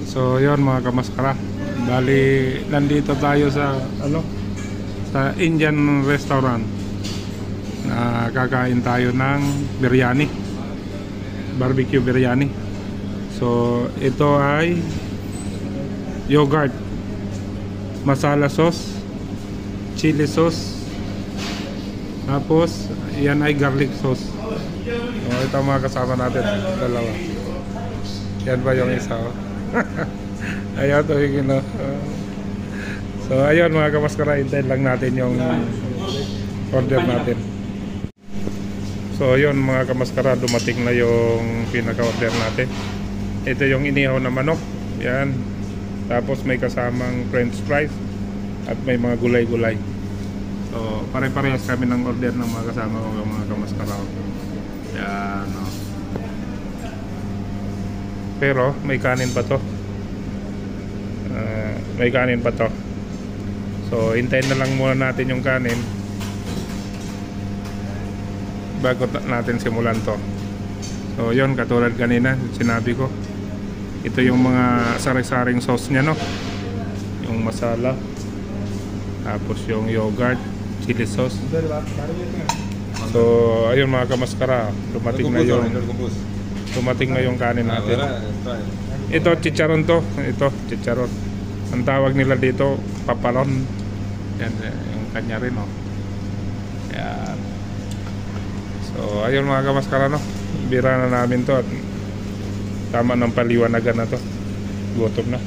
So yon mga kamaskara, bali nandito tayo sa sa Indian restaurant na kakain tayo ng biryani, barbecue biryani. So ito ay yogurt, masala sauce, chili sauce, tapos yan ay garlic sauce. So ito mga kasama natin, dalawa. Yan ba yung isa? Ayaw to higin, no? So ayun mga kamaskara, hintayin lang natin yung order natin. So ayun mga kamaskara, dumating na yung pinaka-order natin. Ito yung inihaw na manok. Yan. Tapos may kasamang french fries at may mga gulay-gulay. So pare-parehas kami ng order ng mga kasama ko, mga kamaskara. Yan, no? Pero may kanin pa to. May kanin pa to. So hintayin na lang muna natin yung kanin bago natin simulan to. So yun, katulad kanina sinabi ko, ito yung mga sari-saring sauce nya, no? Yung masala, tapos yung yogurt, chili sauce. So ayun mga kamaskara, dumating na yung kanin natin. Ito chicharon to. Ito chicharon. Ang tawag nila dito papalon. Yan yung kanya rin, oh. Yan. So ayun mga kamaskara, no? Bira na namin to at tama ng paliwanagan na to. Gutom na.